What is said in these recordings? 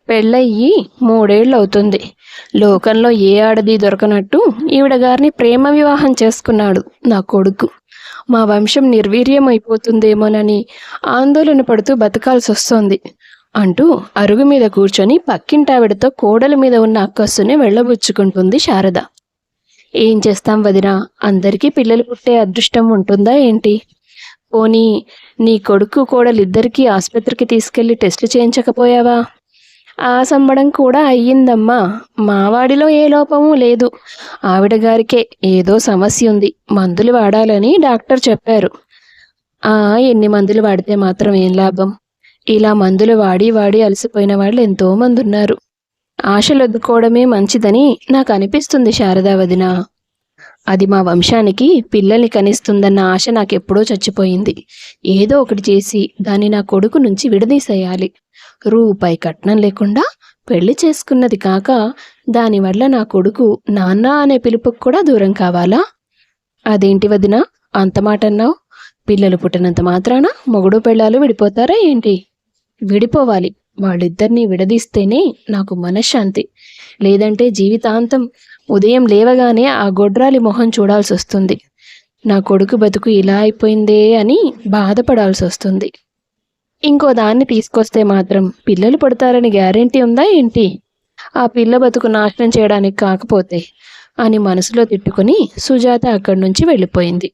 పెళ్ళయ్యి 3 ఏళ్లవుతుంది. లోకంలో ఏ ఆడది దొరకనట్టు ఈవిడ గారిని ప్రేమ వివాహం చేసుకున్నాడు నా కొడుకు. మా వంశం నిర్వీర్యమైపోతుందేమోనని ఆందోళన పడుతూ బతకాల్సొస్తోంది అంటూ అరుగు మీద కూర్చొని పక్కింటావిడతో కోడలి మీద ఉన్న అక్కస్సుని వెళ్ళబుచ్చుకుంటుంది శారద. ఏం చేస్తాం వదినా, అందరికీ పిల్లలు పుట్టే అదృష్టం ఉంటుందా ఏంటి? పోనీ నీ కొడుకు కోడలిద్దరికీ ఆసుపత్రికి తీసుకెళ్లి టెస్టులు చేయించకపోయావా? ఆ సంబడం కూడా అయ్యిందమ్మా. మావాడిలో ఏ లోపమూ లేదు. ఆవిడ గారికే ఏదో సమస్య ఉంది, మందులు వాడాలని డాక్టర్ చెప్పారు. ఎన్ని మందులు వాడితే మాత్రం ఏం లాభం? ఇలా మందులు వాడి వాడి అలసిపోయిన వాళ్ళు ఎంతోమంది ఉన్నారు. ఆశలొద్దుకోవడమే మంచిదని నాకు అనిపిస్తుంది శారదా వదిన. అది మా వంశానికి పిల్లల్ని కనిస్తుందన్న ఆశ నాకెప్పుడో చచ్చిపోయింది. ఏదో ఒకటి చేసి దాన్ని నా కొడుకు నుంచి విడదీసేయాలి. రూపాయి కట్నం లేకుండా పెళ్లి చేసుకున్నది కాక దానివల్ల నా కొడుకు నాన్న అనే పిలుపుకు కూడా దూరం కావాలా? అదేంటి వదినా అంత మాట అన్నావు? పిల్లలు పుట్టినంత మాత్రాన మొగుడు పెళ్ళాలు విడిపోతారా ఏంటి? విడిపోవాలి. వాళ్ళిద్దరినీ విడదీస్తేనే నాకు మనశ్శాంతి. లేదంటే జీవితాంతం ఉదయం లేవగానే ఆ గొడ్రాలి మొహం చూడాల్సి వస్తుంది. నా కొడుకు బతుకు ఇలా అయిపోయిందే అని బాధపడాల్సి వస్తుంది. ఇంకో దాన్ని తీసుకొస్తే మాత్రం పిల్లలు పుడతారని గ్యారెంటీ ఉందా ఏంటి? ఆ పిల్ల బతుకు నాశనం చేయడానికి కాకపోతే అని మనసులో తిట్టుకుని సుజాత అక్కడి నుంచి వెళ్ళిపోయింది.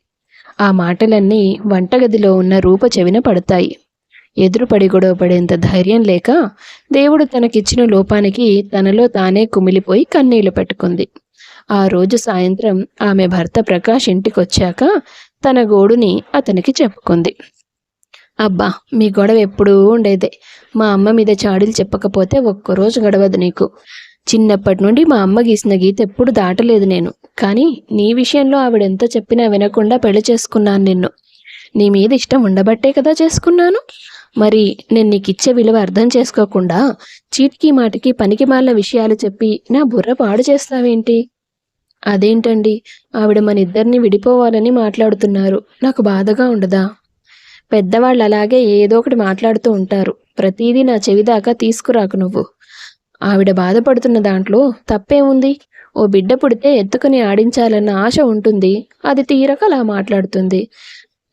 ఆ మాటలన్నీ వంటగదిలో ఉన్న రూప చెవిన పడతాయి. ఎదురుపడి గొడవపడేంత ధైర్యం లేక దేవుడు తనకిచ్చిన లోపానికి తనలో తానే కుమిలిపోయి కన్నీళ్లు పెట్టుకుంది. ఆ రోజు సాయంత్రం ఆమె భర్త ప్రకాష్ ఇంటికొచ్చాక తన గోడుని అతనికి చెప్పుకుంది. అబ్బా, మీ గొడవ ఎప్పుడూ ఉండేదే. మా అమ్మ మీద చాడీలు చెప్పకపోతే ఒక్కరోజు గడవదు నీకు. చిన్నప్పటి నుండి మా అమ్మ గీసిన గీత ఎప్పుడు దాటలేదు నేను. కానీ నీ విషయంలో ఆవిడెంత చెప్పినా వినకుండా పెళ్లి చేసుకున్నాను నిన్ను. నీ మీద ఇష్టం ఉండబట్టే కదా చేసుకున్నాను. మరి నేను నీకిచ్చే విలువ అర్థం చేసుకోకుండా చీటికి మాటికి పనికిమాలిన విషయాలు చెప్పి నా బుర్ర పాడు చేస్తావేంటి? అదేంటండి, ఆవిడ మన ఇద్దరిని విడిపోవాలని మాట్లాడుతున్నారు. నాకు బాధగా ఉండదా? పెద్దవాళ్ళు అలాగే ఏదో ఒకటి మాట్లాడుతూ ఉంటారు. ప్రతిదీ నా చెవి దాకా తీసుకురాకు నువ్వు. ఆవిడ బాధపడుతున్న దాంట్లో తప్పేముంది? ఓ బిడ్డ పుడితే ఎత్తుకుని ఆడించాలన్న ఆశ ఉంటుంది. అది తీరక అలా మాట్లాడుతుంది.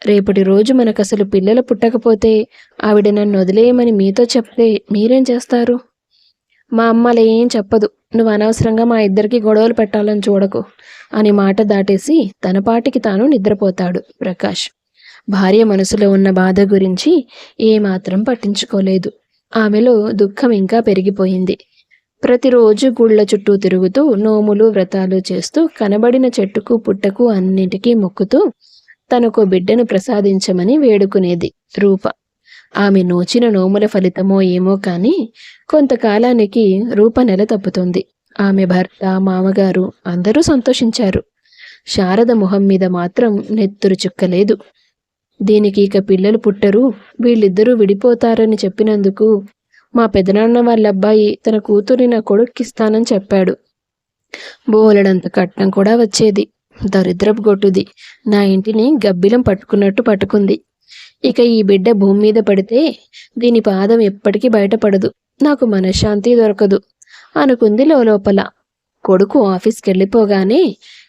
రేపటి రోజు మనకసలు పిల్లలు పుట్టకపోతే ఆవిడ నన్ను వదిలేయమని మీతో చెప్తే మీరేం చేస్తారు? మా అమ్మలేం చెప్పదు. నువ్వు అనవసరంగా మా ఇద్దరికి గొడవలు పెట్టాలని చూడకు అని మాట దాటేసి తన పాటికి తాను నిద్రపోతాడు ప్రకాష్. భార్య మనసులో ఉన్న బాధ గురించి ఏమాత్రం పట్టించుకోలేదు. ఆమెలో దుఃఖం ఇంకా పెరిగిపోయింది. ప్రతిరోజు గుళ్ళ చుట్టూ తిరుగుతూ నోములు వ్రతాలు చేస్తూ కనబడిన చెట్టుకు పుట్టకు అన్నింటికీ మొక్కుతూ తనకు బిడ్డను ప్రసాదించమని వేడుకునేది రూప. ఆమె నోచిన నోముల ఫలితమో ఏమో కానీ కొంతకాలానికి రూప నెల తప్పుతుంది. ఆమె భర్త, మామగారు అందరూ సంతోషించారు. శారద మొహం మీద మాత్రం నెత్తురు చుక్కలేదు. దీనికి ఇక పిల్లలు పుట్టరు, వీళ్ళిద్దరూ విడిపోతారని చెప్పినందుకు మా పెదనాన్న వాళ్ళ అబ్బాయి తన కూతురి నా కొడుక్కిస్తానని చెప్పాడు. బోలెడంత కట్నం కూడా వచ్చేది. దరిద్రపు గొట్టుది నా ఇంటిని గబ్బిలం పట్టుకున్నట్టు పట్టుకుంది. ఇక ఈ బిడ్డ భూమి మీద పడితే దీని పాదం ఎప్పటికీ బయటపడదు. నాకు మనశ్శాంతి దొరకదు అనుకుంది లోపల. కొడుకు ఆఫీస్కి వెళ్ళిపోగానే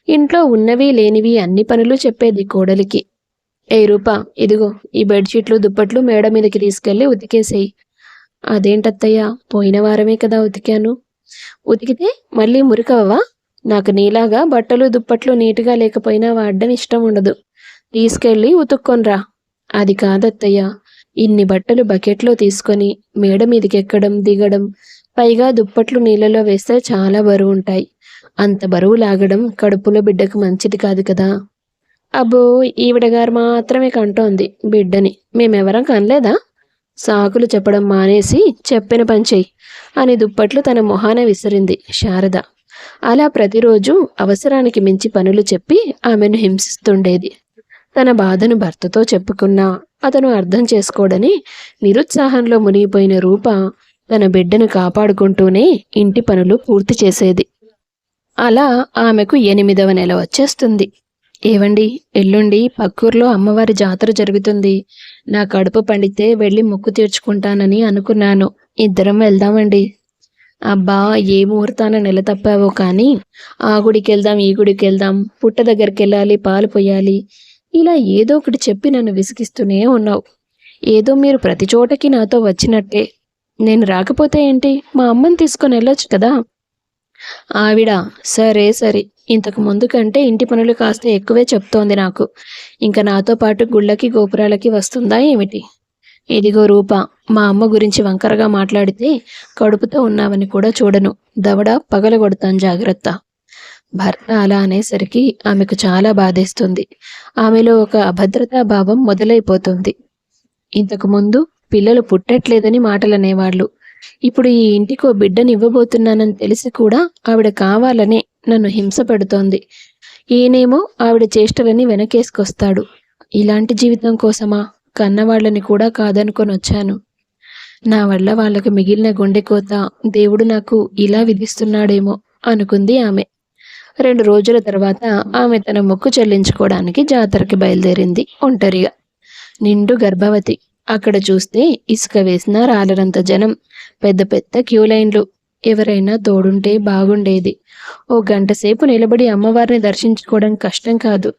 ఇంట్లో ఉన్నవి లేనివి అన్ని పనులు చెప్పేది కోడలికి. ఏ రూపా, ఇదిగో ఈ బెడ్షీట్లు దుప్పట్లు మేడ మీదకి తీసుకెళ్ళి ఉతికేసేయి. అదేంటత్తయ్యా, పోయిన వారమే కదా ఉతికాను. ఉతికితే మళ్ళీ మురికవా? నాకు నీలాగా బట్టలు దుప్పట్లు నీట్గా లేకపోయినా వాడడం ఇష్టం ఉండదు. తీసుకెళ్ళి ఉతుక్కొనరా. అది కాదత్తయ్యా, ఇన్ని బట్టలు బకెట్లో తీసుకొని మేడ మీదకి ఎక్కడం దిగడం, పైగా దుప్పట్లు నీళ్ళలో వేస్తే చాలా బరువు ఉంటాయి. అంత బరువు లాగడం కడుపులో బిడ్డకు మంచిది కాదు కదా. అబ్బో, ఈవిడ గారు మాత్రమే కంటోంది బిడ్డని, మేమెవరం కనలేదా? సాకులు చెప్పడం మానేసి చెప్పిన పంచేయి అని దుప్పట్లు తన మొహాన విసిరింది శారద. అలా ప్రతిరోజు అవసరానికి మించి పనులు చెప్పి ఆమెను హింసిస్తుండేది. తన బాధను భర్తతో చెప్పుకున్నా అతను అర్థం చేసుకోడని నిరుత్సాహంలో మునిగిపోయిన రూప తన బిడ్డను కాపాడుకుంటూనే ఇంటి పనులు పూర్తి చేసేది. అలా ఆమెకు 8వ నెల వచ్చేస్తుంది. ఏవండి, ఎల్లుండి పక్కూర్లో అమ్మవారి జాతర జరుగుతుంది. నా కడుపు పండితే వెళ్ళి మొక్కు తీర్చుకుంటానని అనుకున్నాను. ఇద్దరం వెళ్దామండి. అబ్బా, ఏ ముహూర్తాన నెల తప్పావో కానీ ఆ గుడికి వెళ్దాం, ఈ గుడికి వెళ్దాం, పుట్ట దగ్గరికి వెళ్ళాలి, పాలు పొయ్యాలి, ఇలా ఏదో ఒకటి చెప్పి నన్ను విసిగిస్తూనే ఉన్నావు. ఏదో మీరు ప్రతి చోటకి నాతో వచ్చినట్టే. నేను రాకపోతే ఏంటి, మా అమ్మని తీసుకొని వెళ్ళొచ్చు కదా. ఆవిడ సరే సరే, ఇంతకు ముందు కంటే ఇంటి పనులు కాస్త ఎక్కువే చెప్తోంది నాకు. ఇంకా నాతో పాటు గుళ్ళకి గోపురాలకి వస్తుందా ఏమిటి? ఇదిగో రూప, మా అమ్మ గురించి వంకరగా మాట్లాడితే కడుపుతో ఉన్నావని కూడా చూడను. దవడ పగలగొడతాను, జాగ్రత్త. భర్త అలా అనేసరికి ఆమెకు చాలా బాధేస్తుంది. ఆమెలో ఒక అభద్రతా భావం మొదలైపోతుంది. ఇంతకు ముందు పిల్లలు పుట్టట్లేదని మాటలనేవాళ్ళు. ఇప్పుడు ఈ ఇంటికో బిడ్డనివ్వబోతున్నానని తెలిసి కూడా ఆవిడ కావాలనే నన్ను హింస పెడుతోంది. ఈయనేమో ఆవిడ చేష్టలని వెనకేసుకొస్తాడు. ఇలాంటి జీవితం కోసమా కన్నవాళ్ళని కూడా కాదనుకొని వచ్చాను. నా వల్ల వాళ్ళకు మిగిలిన గుండెకోత దేవుడు నాకు ఇలా విధిస్తున్నాడేమో అనుకుంది ఆమె. 2 రోజుల తర్వాత ఆమె తన మొక్కు చెల్లించుకోవడానికి జాతరకి బయలుదేరింది ఒంటరిగా. నిండు గర్భవతి. అక్కడ చూస్తే ఇసుక వేసినా రాలనంత జనం, పెద్ద పెద్ద క్యూ లైన్లు. ఎవరైనా తోడుంటే బాగుండేది. ఓ గంట సేపు నిలబడి అమ్మవారిని దర్శించుకోవడం కష్టం కాదు,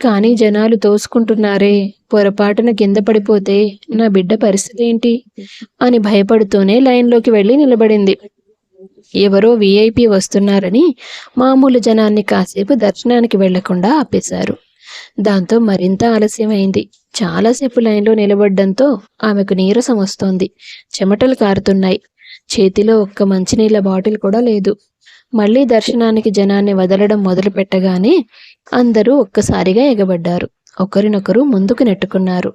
కానీ జనాలు తోసుకుంటున్నారే, పొరపాటున కింద పడిపోతే నా బిడ్డ పరిస్థితి ఏంటి అని భయపడుతూనే లైన్లోకి వెళ్ళి నిలబడింది. ఎవరో విఐపి వస్తున్నారని మామూలు జనాన్ని కాసేపు దర్శనానికి వెళ్లకుండా ఆపేశారు. దాంతో మరింత ఆలస్యమైంది. చాలాసేపు లైన్లో నిలబడ్డంతో ఆమెకు నీరసం వస్తోంది. చెమటలు కారుతున్నాయి. చేతిలో ఒక్క మంచినీళ్ళ బాటిల్ కూడా లేదు. మళ్లీ దర్శనానికి జనాన్ని వదలడం మొదలు పెట్టగానే అందరూ ఒక్కసారిగా ఎగబడ్డారు. ఒకరినొకరు ముందుకు నెట్టుకున్నారు.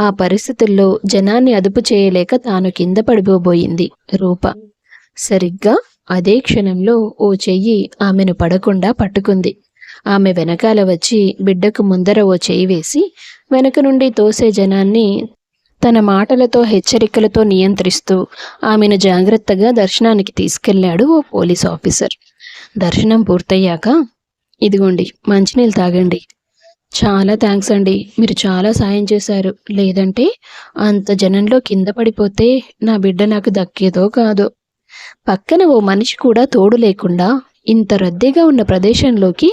ఆ పరిస్థితుల్లో జనాన్ని అదుపు చేయలేక తాను కింద పడిపోబోయింది రూప. సరిగ్గా అదే క్షణంలో ఓ చెయ్యి ఆమెను పడకుండా పట్టుకుంది. ఆమె వెనకాల వచ్చి బిడ్డకు ముందర ఓ చెయ్యి వేసి వెనక నుండి తోసే జనాన్ని తన మాటలతో హెచ్చరికలతో నియంత్రిస్తూ ఆమెను జాగ్రత్తగా దర్శనానికి తీసుకెళ్లాడు ఓ పోలీస్ ఆఫీసర్. దర్శనం పూర్తయ్యాక, ఇదిగోండి మంచినీళ్ళు తాగండి. చాలా థ్యాంక్స్ అండి, మీరు చాలా సాయం చేశారు. లేదంటే అంత జనంలో కింద పడిపోతే నా బిడ్డ నాకు దక్కేదో కాదో. పక్కన ఓ మనిషి కూడా తోడు లేకుండా ఇంత రద్దీగా ఉన్న ప్రదేశంలోకి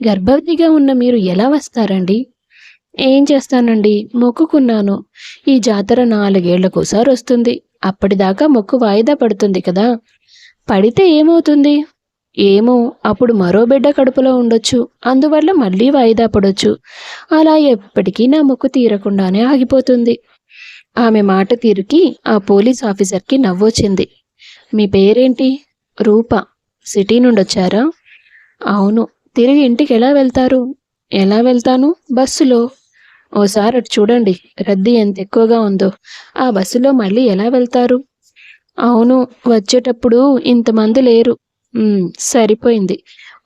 గర్భవతిగా ఉన్న మీరు ఎలా వస్తారండి? ఏం చేస్తానండి, మొక్కుకున్నాను. ఈ జాతర 4 ఏళ్లకోసారి వస్తుంది. అప్పటిదాకా మొక్కు వాయిదా పడుతుంది కదా. పడితే ఏమవుతుంది? ఏమో, అప్పుడు మరో బిడ్డ కడుపులో ఉండొచ్చు. అందువల్ల మళ్ళీ వాయిదా పడొచ్చు. అలా ఎప్పటికీ నా మొక్కు తీరకుండానే ఆగిపోతుంది. ఆమె మాట తీరుకి ఆ పోలీస్ ఆఫీసర్కి నవ్వొచ్చింది. మీ పేరేంటి? రూప. సిటీ నుండి వచ్చారా? అవును. తిరిగి ఇంటికి ఎలా వెళ్తారు? ఎలా వెళ్తాను? బస్సులో. ఓసారి అటు చూడండి, రద్దీ ఎంత ఎక్కువగా ఉందో. ఆ బస్సులో మళ్ళీ ఎలా వెళ్తారు? అవును, వచ్చేటప్పుడు ఇంతమంది లేరు. సరిపోయింది.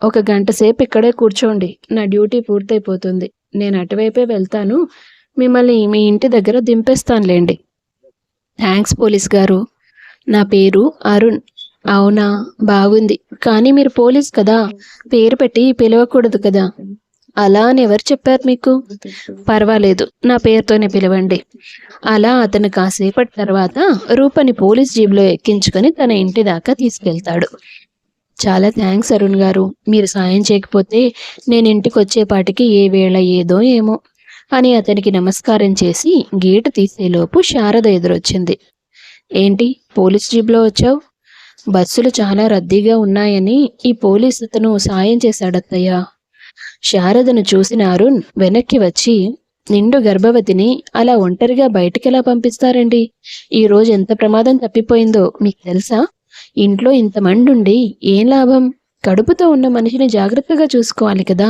1 గంట సేపు ఇక్కడే కూర్చోండి, నా డ్యూటీ పూర్తయిపోతుంది. నేను అటువైపే వెళ్తాను. మిమ్మల్ని మీ ఇంటి దగ్గర దింపేస్తానులేండి. థ్యాంక్స్ పోలీస్ గారు. నా పేరు అరుణ్. అవునా, బాగుంది. కానీ మీరు పోలీస్ కదా, పేరు పెట్టి పిలవకూడదు కదా. అలా అని ఎవరు చెప్పారు మీకు? పర్వాలేదు, నా పేరుతోనే పిలవండి. అలా అతను కాసేపటి తర్వాత రూపని పోలీస్ జీబ్లో ఎక్కించుకొని తన ఇంటి దాకా తీసుకెళ్తాడు. చాలా థ్యాంక్స్ అరుణ్ గారు, మీరు సాయం చేయకపోతే నేను ఇంటికి వచ్చేపాటికి ఏ వేళ ఏదో ఏమో అని అతనికి నమస్కారం చేసి గేటు తీసేలోపు శారద ఎదురొచ్చింది. ఏంటి పోలీస్ జీబ్లో వచ్చావు? బస్సులు చాలా రద్దీగా ఉన్నాయని ఈ పోలీస్ అతను సాయం చేశాడత్తయ్యా. శారదను చూసిన అరుణ్ వెనక్కి వచ్చి, నిండు గర్భవతిని అలా ఒంటరిగా బయటికెలా పంపిస్తారండి? ఈరోజు ఎంత ప్రమాదం తప్పిపోయిందో మీకు తెలుసా? ఇంట్లో ఇంతమండుండి ఏం లాభం? కడుపుతో ఉన్న మనిషిని జాగ్రత్తగా చూసుకోవాలి కదా.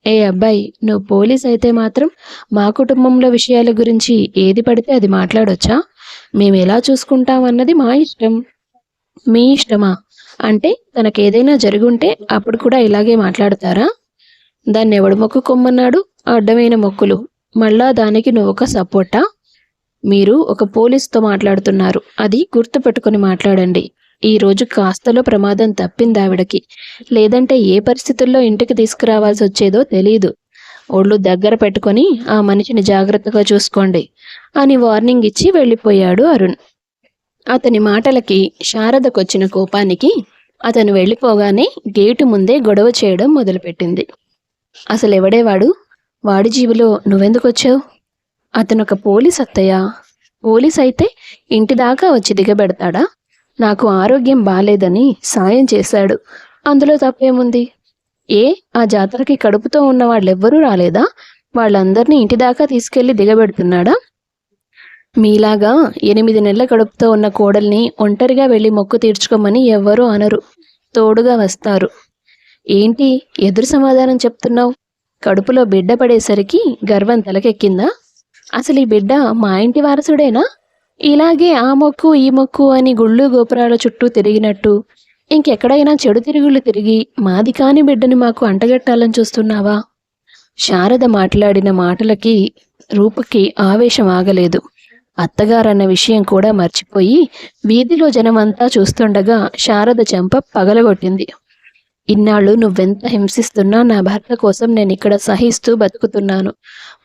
ఏ అబ్బాయి, నువ్వు పోలీస్ అయితే మాత్రం మా కుటుంబంలో విషయాల గురించి ఏది పడితే అది మాట్లాడొచ్చా? మేము ఎలా చూసుకుంటామన్నది మా ఇష్టం. మీ ఇష్టమా? అంటే తనకేదైనా జరుగుంటే అప్పుడు కూడా ఇలాగే మాట్లాడతారా? దాన్ని ఎవడు మొక్కుకోమన్నాడు? అడ్డమైన మొక్కులు. మళ్ళా దానికి నువ్వొక సపోర్టా? మీరు ఒక పోలీసుతో మాట్లాడుతున్నారు, అది గుర్తుపెట్టుకుని మాట్లాడండి. ఈరోజు కాస్తలో ప్రమాదం తప్పింది ఆవిడకి, లేదంటే ఏ పరిస్థితుల్లో ఇంటికి తీసుకురావాల్సి వచ్చేదో తెలీదు. ఒళ్ళు దగ్గర పెట్టుకొని ఆ మనిషిని జాగ్రత్తగా చూసుకోండి అని వార్నింగ్ ఇచ్చి వెళ్ళిపోయాడు అరుణ్. అతని మాటలకి శారదకొచ్చిన కోపానికి అతను వెళ్ళిపోగానే గేటు ముందే గొడవ చేయడం మొదలుపెట్టింది. అసలెవడేవాడు? వాడి జీబులో నువ్వెందుకొచ్చావు? అతనొక పోలీస్ అత్తయ్య. పోలీస్ అయితే ఇంటి దాకా వచ్చి దిగబెడతాడా? నాకు ఆరోగ్యం బాలేదని సాయం చేశాడు. అందులో తప్పేముంది? ఏ ఆ జాతరకి కడుపుతో ఉన్న వాళ్ళెవ్వరూ రాలేదా? వాళ్ళందరినీ ఇంటి దాకా తీసుకెళ్లి దిగబెడుతున్నాడా? మీలాగా 8 నెలల కడుపుతో ఉన్న కోడల్ని ఒంటరిగా వెళ్ళి మొక్కు తీర్చుకోమని ఎవ్వరూ అనరు. తోడుగా వస్తారు. ఏంటి ఎదురు సమాధానం చెప్తున్నావు? కడుపులో బిడ్డ పడేసరికి గర్వం తలకెక్కిందా? అసలు ఈ బిడ్డ మా ఇంటి వారసుడేనా? ఇలాగే ఆ మొక్కు ఈ మొక్కు అని గుళ్ళు గోపురాల చుట్టూ తిరిగినట్టు ఇంకెక్కడైనా చెడు తిరుగుళ్ళు తిరిగి మాది కాని బిడ్డని మాకు అంటగట్టాలని చూస్తున్నావా? శారద మాట్లాడిన మాటలకి రూపకి ఆవేశం ఆగలేదు. అత్తగారన్న విషయం కూడా మర్చిపోయి వీధిలో జనమంతా చూస్తుండగా శారద చెంప పగలగొట్టింది. ఇన్నాళ్ళు నువ్వెంత హింసిస్తున్నా నా భర్త కోసం నేను ఇక్కడ సహిస్తూ బతుకుతున్నాను.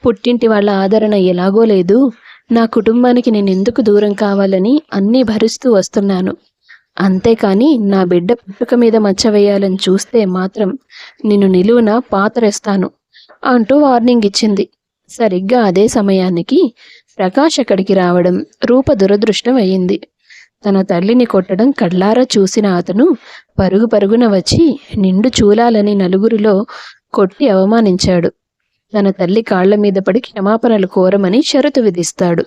పుట్టింటి వాళ్ళ ఆదరణ ఎలాగో లేదు. నా కుటుంబానికి నేను ఎందుకు దూరం కావాలని అన్నీ భరిస్తూ వస్తున్నాను. అంతేకాని నా బిడ్డ పుట్టుక మీద మచ్చ వేయాలని చూస్తే మాత్రం నిన్ను నిలువున పాతరేస్తాను అంటూ వార్నింగ్ ఇచ్చింది. సరిగ్గా అదే సమయానికి ప్రకాష్ అక్కడికి రావడం రూప దురదృష్టం అయ్యింది. తన తల్లిని కొట్టడం కళ్ళారా చూసిన అతను పరుగు పరుగున వచ్చి నిండు చూలాలని నలుగురిలో కొట్టి అవమానించాడు. తన తల్లి కాళ్ల మీద పడి క్షమాపణలు కోరమని షరతు విధిస్తాడు.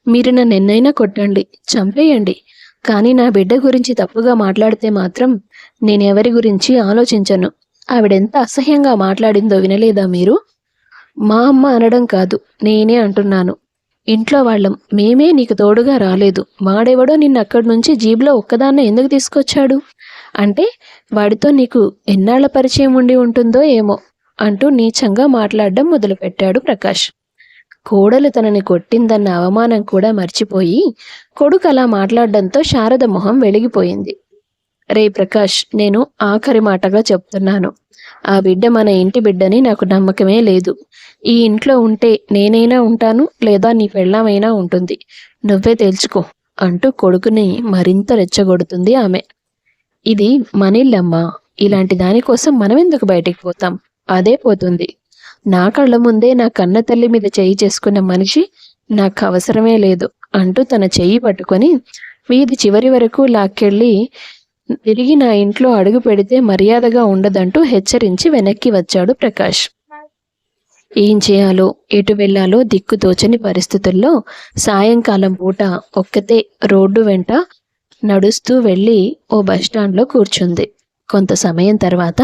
మీరు నన్నెన్నైనా కొట్టండి, చంపేయండి, కానీ నా బిడ్డ గురించి తప్పుగా మాట్లాడితే మాత్రం నేనెవరి గురించి ఆలోచించను. ఆవిడెంత అసహ్యంగా మాట్లాడిందో వినలేదా మీరు? మా అమ్మ అనడం కాదు, నేనే అంటున్నాను. ఇంట్లో వాళ్ళం మేమే నీకు తోడుగా రాలేదు. వాడెవడో నిన్ను అక్కడి నుంచి జీబులో ఒక్కదాన్నే ఎందుకు తీసుకొచ్చాడు? అంటే వాడితో నీకు ఎన్నాళ్ల పరిచయం ఉండి ఉంటుందో ఏమో అంటూ నీచంగా మాట్లాడడం మొదలుపెట్టాడు ప్రకాష్. కోడలు తనని కొట్టిందన్న అవమానం కూడా మర్చిపోయి కొడుకు అలా మాట్లాడడంతో శారద మొహం వెలిగిపోయింది. రే ప్రకాష్, నేను ఆఖరి మాటగా చెప్తున్నాను. ఆ బిడ్డ మన ఇంటి బిడ్డని నాకు నమ్మకమే లేదు. ఈ ఇంట్లో ఉంటే నేనైనా ఉంటాను, లేదా నీ పెళ్ళామైనా ఉంటుంది. నువ్వే తేల్చుకో అంటూ కొడుకుని మరింత రెచ్చగొడుతుంది ఆమె. ఇది మనిల్లమ్మా. ఇలాంటి దానికోసం మనమెందుకు బయటికి పోతాం? అదే పోతుంది. నా కళ్ళ ముందే నా కన్న తల్లి మీద చెయ్యి చేసుకున్న మనిషి నాకు అవసరమే లేదు అంటూ తన చెయ్యి పట్టుకొని వీధి చివరి వరకు లాక్కెళ్ళి తిరిగి నా ఇంట్లో అడుగు పెడితే మర్యాదగా ఉండదంటూ హెచ్చరించి వెనక్కి వచ్చాడు ప్రకాష్. ఏం చేయాలో ఎటు వెళ్లాలో దిక్కుతోచని పరిస్థితుల్లో సాయంకాలం పూట ఒక్కతే రోడ్డు వెంట నడుస్తూ వెళ్ళి ఓ బస్టాండ్లో కూర్చుంది. కొంత సమయం తర్వాత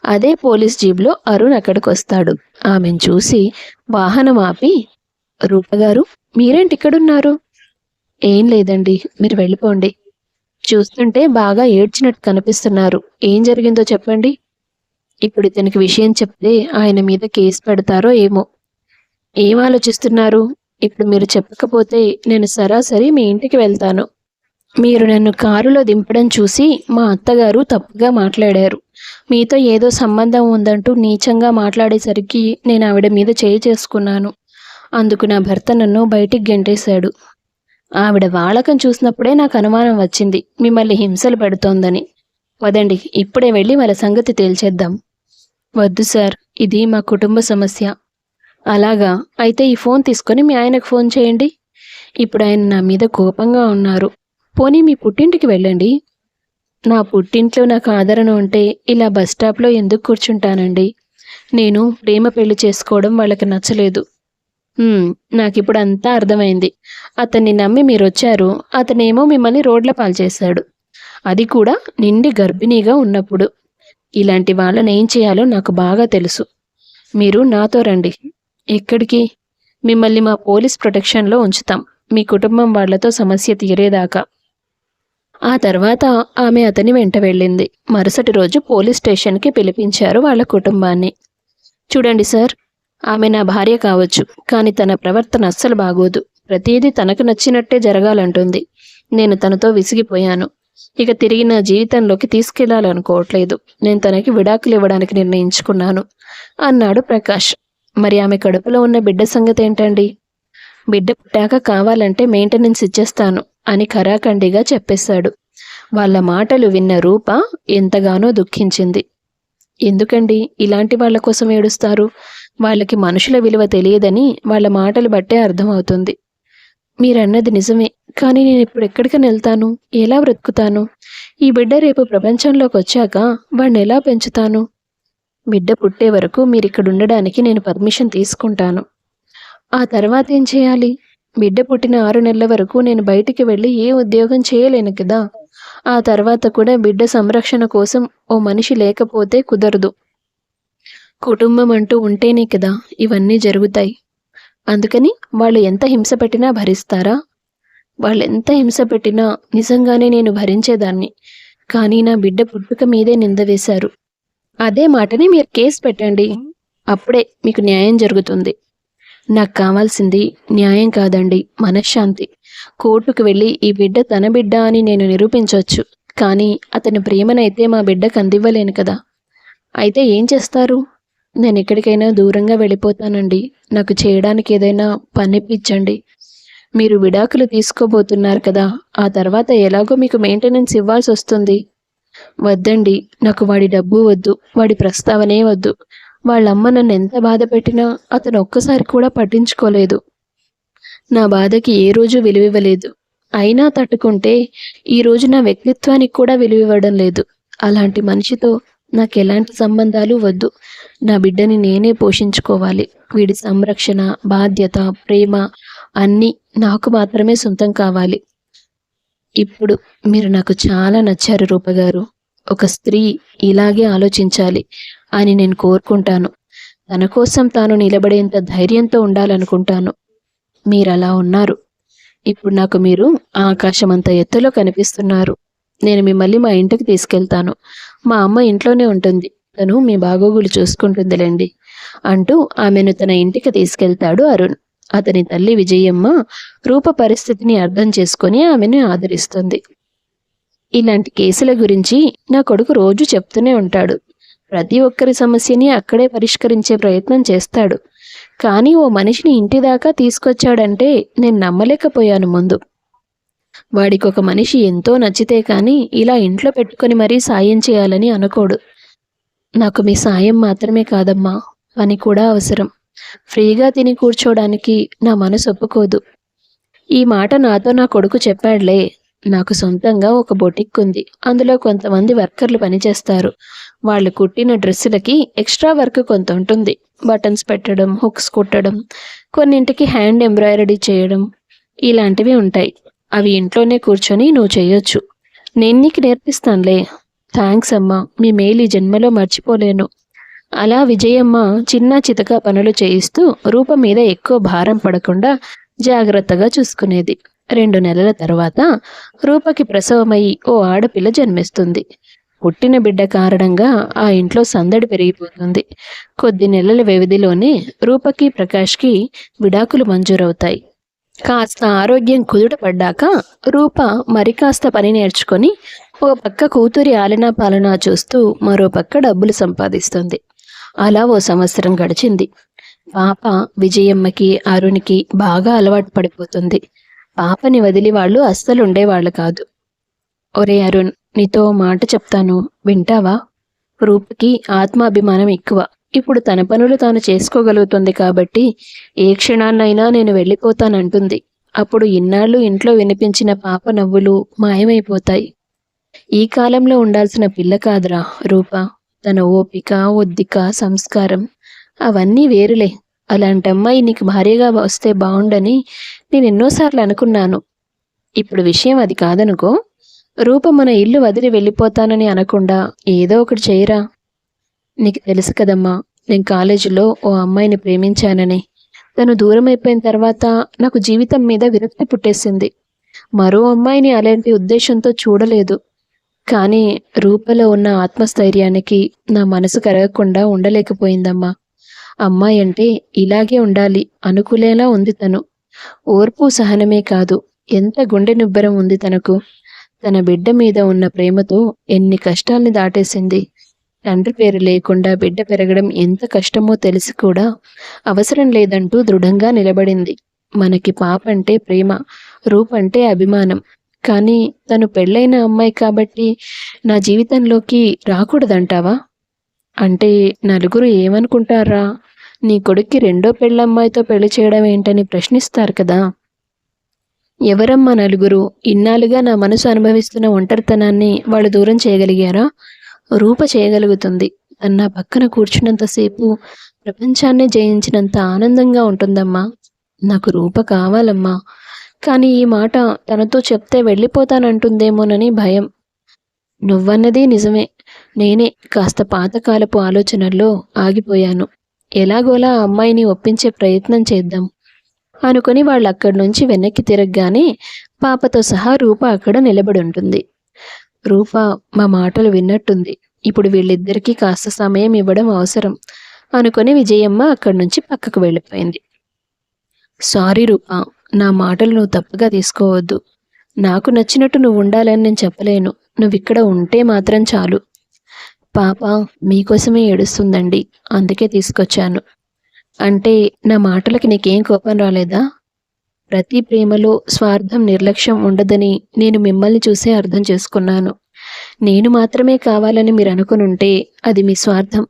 అదే పోలీస్ జీబ్లో అరుణ్ అక్కడికొస్తాడు. ఆమెను చూసి వాహనం ఆపి, రూపగారు మీరేంటి ఇక్కడున్నారు? ఏం లేదండి, మీరు వెళ్ళిపోండి. చూస్తుంటే బాగా ఏడ్చినట్టు కనిపిస్తున్నారు. ఏం జరిగిందో చెప్పండి. ఇప్పుడు ఇతనికి విషయం చెప్తే ఆయన మీద కేసు పెడతారో ఏమో. ఏం ఆలోచిస్తున్నారు? ఇప్పుడు మీరు చెప్పకపోతే నేను సరాసరి మీ ఇంటికి వెళ్తాను. మీరు నన్ను కారులో దింపడం చూసి మా అత్తగారు తప్పుగా మాట్లాడారు. మీతో ఏదో సంబంధం ఉందంటూ నీచంగా మాట్లాడేసరికి నేను ఆవిడ మీద చేయి చేసుకున్నాను. అందుకు నా భర్త నన్ను బయటికి గెంటేశాడు. ఆవిడ వాళకం చూసినప్పుడే నాకు అనుమానం వచ్చింది మిమ్మల్ని హింసలు పెడుతోందని. వదండి, ఇప్పుడే వెళ్ళి వాళ్ళ సంగతి తేల్చేద్దాం. వద్దు సార్, ఇది మా కుటుంబ సమస్య. అలాగా? అయితే ఈ ఫోన్ తీసుకొని మీ ఆయనకు ఫోన్ చేయండి. ఇప్పుడు ఆయన నా మీద కోపంగా ఉన్నారు. పోనీ మీ పుట్టింటికి వెళ్ళండి. నా పుట్టింట్లో నాకు ఆదరణ ఉంటే ఇలా బస్ స్టాప్లో ఎందుకు కూర్చుంటానండి? నేను ప్రేమ పెళ్లి చేసుకోవడం వాళ్ళకి నచ్చలేదు. నాకిప్పుడు అంతా అర్థమైంది. అతన్ని నమ్మి మీరు వచ్చారు, అతనేమో మిమ్మల్ని రోడ్ల పాలు చేశాడు. అది కూడా నిండి గర్భిణీగా ఉన్నప్పుడు. ఇలాంటి వాళ్ళని ఏం చేయాలో నాకు బాగా తెలుసు. మీరు నాతో రండి. ఎక్కడికి? మిమ్మల్ని మా పోలీస్ ప్రొటెక్షన్లో ఉంచుతాం, మీ కుటుంబం వాళ్లతో సమస్య తీరేదాకా. ఆ తర్వాత ఆమె అతని వెంట వెళ్ళింది. మరుసటి రోజు పోలీస్ స్టేషన్కి పిలిపించారు వాళ్ళ కుటుంబాన్ని. చూడండి సార్, ఆమె నా భార్య కావచ్చు, కానీ తన ప్రవర్తన అస్సలు బాగోదు. ప్రతిదీ తనకు నచ్చినట్టే జరగాలంటుంది. నేను తనతో విసిగిపోయాను. ఇక తిరిగి నా జీవితంలోకి తీసుకెళ్లాలనుకోవట్లేదు. నేను తనకి విడాకులు ఇవ్వడానికి నిర్ణయించుకున్నాను అన్నాడు ప్రకాష్. మరి ఆమె కడుపులో ఉన్న బిడ్డ సంగతి ఏంటండి? బిడ్డ పుట్టాక కావాలంటే మెయింటెనెన్స్ ఇచ్చేస్తాను అని ఖరాఖండిగా చెప్పేశాడు. వాళ్ళ మాటలు విన్న రూప ఎంతగానో దుఃఖించింది. ఎందుకండి ఇలాంటి వాళ్ళ కోసం ఏడుస్తారు? వాళ్ళకి మనుషుల విలువ తెలియదని వాళ్ళ మాటలు బట్టే అర్థమవుతుంది. మీరన్నది నిజమే. కానీ నేనిప్పుడు ఎక్కడికని వెళ్తాను? ఎలా బ్రతుకుతాను? ఈ బిడ్డ రేపు ప్రపంచంలోకొచ్చాక వాణ్ణెలా పెంచుతాను? బిడ్డ పుట్టే వరకు మీరిక్కడుండడానికి నేను పర్మిషన్ తీసుకుంటాను. ఆ తర్వాతేం చేయాలి? బిడ్డ పుట్టిన 6 నెలల వరకు నేను బయటికి వెళ్ళి ఏ ఉద్యోగం చేయలేను కదా! ఆ తర్వాత కూడా బిడ్డ సంరక్షణ కోసం ఓ మనిషి లేకపోతే కుదరదు. కుటుంబం అంటూ ఉంటేనే కదా ఇవన్నీ జరుగుతాయి. అందుకని వాళ్ళు ఎంత హింస పెట్టినా భరిస్తారా? వాళ్ళెంత హింస పెట్టినా నిజంగానే నేను భరించేదాన్ని. కానీ నా బిడ్డ పుట్టుక మీదే నింద వేశారు. అదే మాటని మీరు కేసు పెట్టండి. అప్పుడే మీకు న్యాయం జరుగుతుంది. నాకు కావాల్సింది న్యాయం కాదండి, మనశ్శాంతి. కోర్టుకు వెళ్ళి ఈ బిడ్డ తన బిడ్డ అని నేను నిరూపించవచ్చు. కానీ అతని ప్రేమనైతే మా బిడ్డకు అందివ్వలేను కదా. అయితే ఏం చేస్తారు? నేను ఎక్కడికైనా దూరంగా వెళ్ళిపోతానండి. నాకు చేయడానికి ఏదైనా పనిప్పించండి. మీరు విడాకులు తీసుకోబోతున్నారు కదా, ఆ తర్వాత ఎలాగో మీకు మెయింటెనెన్స్ ఇవ్వాల్సి వస్తుంది. వద్దండి, నాకు వాడి డబ్బు వద్దు, వాడి ప్రస్తావనే వద్దు. వాళ్ళమ్మ నన్ను ఎంత బాధ పెట్టినా అతను ఒక్కసారి కూడా పట్టించుకోలేదు. నా బాధకి ఏ రోజు విలువివ్వలేదు. అయినా తట్టుకుంటే ఈరోజు నా వ్యక్తిత్వానికి కూడా విలువివ్వడం లేదు. అలాంటి మనిషితో నాకెలాంటి సంబంధాలు వద్దు. నా బిడ్డని నేనే పోషించుకోవాలి. వీడి సంరక్షణ, బాధ్యత, ప్రేమ అన్నీ నాకు మాత్రమే సొంతం కావాలి. ఇప్పుడు మీరు నాకు చాలా నచ్చారు రూపగారు. ఒక స్త్రీ ఇలాగే ఆలోచించాలి అని నేను కోరుకుంటాను. తన కోసం తాను నిలబడేంత ధైర్యంతో ఉండాలనుకుంటాను. మీరలా ఉన్నారు. ఇప్పుడు నాకు మీరు ఆకాశమంత ఎత్తులో కనిపిస్తున్నారు. నేను మిమ్మల్ని మా ఇంటికి తీసుకెళ్తాను. మా అమ్మ ఇంట్లోనే ఉంటుంది. తను మీ బాగోగులు చూసుకుంటుందిలేండి అంటూ ఆమెను తన ఇంటికి తీసుకెళ్తాడు అరుణ్. అతని తల్లి విజయమ్మ రూప పరిస్థితిని అర్థం చేసుకొని ఆమెను ఆదరిస్తుంది. ఇలాంటి కేసుల గురించి నా కొడుకు రోజు చెప్తూనే ఉంటాడు. ప్రతి ఒక్కరి సమస్యని అక్కడే పరిష్కరించే ప్రయత్నం చేస్తాడు. కానీ ఓ మనిషిని ఇంటి దాకా తీసుకొచ్చాడంటే నేను నమ్మలేకపోయాను ముందు. వాడికి ఒక మనిషి ఎంతో నచ్చితే కానీ ఇలా ఇంట్లో పెట్టుకొని మరీ సాయం చేయాలని అనుకోడు. నాకు మీ సాయం మాత్రమే కాదమ్మా, పని కూడా అవసరం. ఫ్రీగా తిని కూర్చోడానికి నా మనసు ఒప్పుకోదు. ఈ మాట నాతో నా కొడుకు చెప్పాడులే. నాకు సొంతంగా ఒక బొటిక్ ఉంది. అందులో కొంతమంది వర్కర్లు పనిచేస్తారు. వాళ్ళు కుట్టిన డ్రెస్సులకి ఎక్స్ట్రా వర్క్ కొంత ఉంటుంది. బటన్స్ పెట్టడం, హుక్స్ కుట్టడం, కొన్నింటికి హ్యాండ్ ఎంబ్రాయిడరీ చేయడం, ఇలాంటివి ఉంటాయి. అవి ఇంట్లోనే కూర్చొని నువ్వు చేయొచ్చు. నేను నీకు నేర్పిస్తానులే. థ్యాంక్స్ అమ్మా, మీ మేలు ఈ జన్మలో మర్చిపోలేను. అలా విజయమ్మ చిన్న చితక పనులు చేయిస్తూ రూప మీద ఎక్కువ భారం పడకుండా జాగ్రత్తగా చూసుకునేది. 2 నెలల తర్వాత రూపకి ప్రసవమై ఓ ఆడపిల్ల జన్మిస్తుంది. పుట్టిన బిడ్డ కారణంగా ఆ ఇంట్లో సందడి పెరిగిపోతుంది. కొద్ది నెలల వ్యవధిలోనే రూపకి, ప్రకాష్కి విడాకులు మంజూరవుతాయి. కాస్త ఆరోగ్యం కుదుటపడ్డాక రూప మరి కాస్త పని నేర్చుకొని ఓ పక్క కూతురి ఆలనా పాలనా చూస్తూ మరో పక్క డబ్బులు సంపాదిస్తుంది. అలా ఓ సంవత్సరం గడిచింది. పాప విజయమ్మకి, అరుణ్కి బాగా అలవాటు పడిపోతుంది. పాపని వదిలి వాళ్ళు అస్సలు ఉండేవాళ్ళు కాదు. ఒరే అరుణ్, నీతో మాట చెప్తాను, వింటావా? రూపకి ఆత్మాభిమానం ఎక్కువ. ఇప్పుడు తన పనులు తాను చేసుకోగలుగుతుంది కాబట్టి ఏ క్షణాన్నైనా నేను వెళ్ళిపోతానంటుంది. అప్పుడు ఇన్నాళ్ళు ఇంట్లో వినిపించిన పాప నవ్వులు మాయమైపోతాయి. ఈ కాలంలో ఉండాల్సిన పిల్ల కాదురా రూప. తన ఓపిక, ఒద్దిక, సంస్కారం అవన్నీ వేరులే. అలాంటి అమ్మాయి నీకు భార్యగా వస్తే బాగుండని నేను ఎన్నోసార్లు అనుకున్నాను. ఇప్పుడు విషయం అది కాదనుకో. రూప మన ఇల్లు వదిలి వెళ్ళిపోతానని అనకుండా ఏదో ఒకటి చేయరా. నీకు తెలుసు కదమ్మా, నేను కాలేజీలో ఓ అమ్మాయిని ప్రేమించానని. తను దూరం అయిపోయిన తర్వాత నాకు జీవితం మీద విరక్తి పుట్టేసింది. మరో అమ్మాయిని అలాంటి ఉద్దేశంతో చూడలేదు. కానీ రూపలో ఉన్న ఆత్మస్థైర్యానికి నా మనసు కరగకుండా ఉండలేకపోయిందమ్మా. అమ్మాయి అంటే ఇలాగే ఉండాలి అనుకునేలా ఉంది తను. ఓర్పు, సహనమే కాదు, ఎంత గుండె నిబ్బరం ఉంది తనకు. తన బిడ్డ మీద ఉన్న ప్రేమతో ఎన్ని కష్టాల్ని దాటేసింది. తండ్రి పేరు లేకుండా బిడ్డ పెరగడం ఎంత కష్టమో తెలిసి కూడా అవసరం లేదంటూ దృఢంగా నిలబడింది. మనకి పాప అంటే ప్రేమ, రూపంటే అభిమానం. కానీ తను పెళ్ళైన అమ్మాయి కాబట్టి నా జీవితంలోకి రాకూడదంటావా? అంటే నలుగురు ఏమనుకుంటారా? నీ కొడుక్కి రెండో పెళ్ళమ్మాయితో పెళ్లి చేయడం ఏంటని ప్రశ్నిస్తారు కదా. ఎవరమ్మా నలుగురు? ఇన్నాళ్ళుగా నా మనసు అనుభవిస్తున్న ఒంటరితనాన్ని వాళ్ళు దూరం చేయగలిగారా? రూప చేయగలుగుతుంది. తను నా పక్కన కూర్చున్నంతసేపు ప్రపంచాన్నే జయించినంత ఆనందంగా ఉంటుందమ్మా. నాకు రూప కావాలమ్మా. కానీ ఈ మాట తనతో చెప్తే వెళ్ళిపోతానంటుందేమోనని భయం. నువ్వన్నది నిజమే. నేనే కాస్త పాతకాలపు ఆలోచనల్లో ఆగిపోయాను. ఎలాగోలా ఆ అమ్మాయిని ఒప్పించే ప్రయత్నం చేద్దాం అనుకుని వాళ్ళు అక్కడి నుంచి వెనక్కి తిరగగానే పాపతో సహా రూప అక్కడ నిలబడి ఉంటుంది. రూప మా మాటలు విన్నట్టుంది. ఇప్పుడు వీళ్ళిద్దరికీ కాస్త సమయం ఇవ్వడం అవసరం అనుకుని విజయమ్మ అక్కడి నుంచి పక్కకు వెళ్ళిపోయింది. సారీ రూప, నా మాటలు నువ్వు తప్పుగా తీసుకోవద్దు. నాకు నచ్చినట్టు నువ్వు ఉండాలని నేను చెప్పలేను. నువ్విక్కడ ఉంటే మాత్రం చాలు. పాప మీకోసమే ఏడుస్తుందండి, అందుకే తీసుకొచ్చాను. అంటే నా మాటలకి నీకేం కోపం రాలేదా? ప్రతి ప్రేమలో స్వార్థం, నిర్లక్ష్యం ఉండదని నేను మిమ్మల్ని చూసే అర్థం చేసుకున్నాను. నేను మాత్రమే కావాలని మీరు అనుకునుంటే అది మీ స్వార్థం.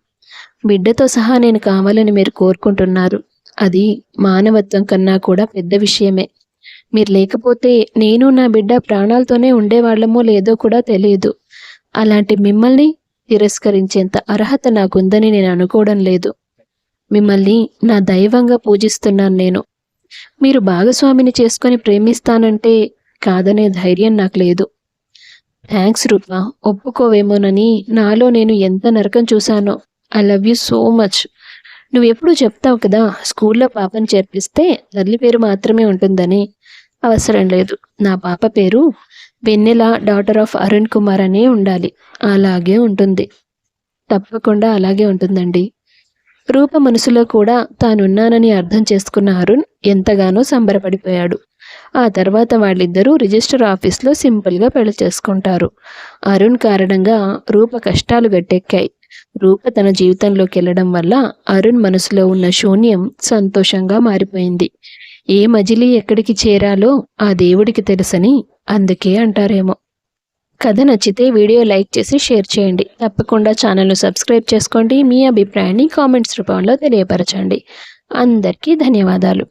బిడ్డతో సహా నేను కావాలని మీరు కోరుకుంటున్నారు. అది మానవత్వం కన్నా కూడా పెద్ద విషయమే. మీరు లేకపోతే నేను నా బిడ్డ ప్రాణాలతోనే ఉండేవాళ్ళమో లేదో కూడా తెలియదు. అలాంటి మిమ్మల్ని తిరస్కరించేంత అర్హత నాకుందని నేను అనుకోవడం లేదు. మిమ్మల్ని నా దైవంగా పూజిస్తున్నాను నేను. మీరు భాగస్వామిని చేసుకొని ప్రేమిస్తానంటే కాదనే ధైర్యం నాకు లేదు. థ్యాంక్స్ రూప, ఒప్పుకోవేమోనని నాలో నేను ఎంత నరకం చూశానో. I love you so much. నువ్వెప్పుడు చెప్తావు కదా, స్కూల్లో పాపని చేర్పిస్తే తల్లి పేరు మాత్రమే ఉంటుందని. అవసరం లేదు. నా పాప పేరు వెన్నెల, డాటర్ ఆఫ్ అరుణ్ కుమార్ అనే ఉండాలి. అలాగే ఉంటుంది. తప్పకుండా అలాగే ఉంటుందండి. రూప మనసులో కూడా తానున్నానని అర్థం చేసుకున్న అరుణ్ ఎంతగానో సంబరపడిపోయాడు. ఆ తర్వాత వాళ్ళిద్దరూ రిజిస్టర్ ఆఫీస్లో సింపుల్గా పెళ్లి చేసుకుంటారు. అరుణ్ కారణంగా రూప కష్టాలు గట్టెక్కాయి. రూప తన జీవితంలోకి వెళ్ళడం వల్ల అరుణ్ మనసులో ఉన్న శూన్యం సంతోషంగా మారిపోయింది. ఏ మజిలీ ఎక్కడికి చేరాలో ఆ దేవుడికి తెలుసని అందుకే అంటారేమో. కథ నచ్చితే వీడియో లైక్ చేసి షేర్ చేయండి. తప్పకుండా ఛానల్ను సబ్స్క్రైబ్ చేసుకోండి. మీ అభిప్రాయాన్ని కామెంట్స్ రూపంలో తెలియపరచండి. అందరికీ ధన్యవాదాలు.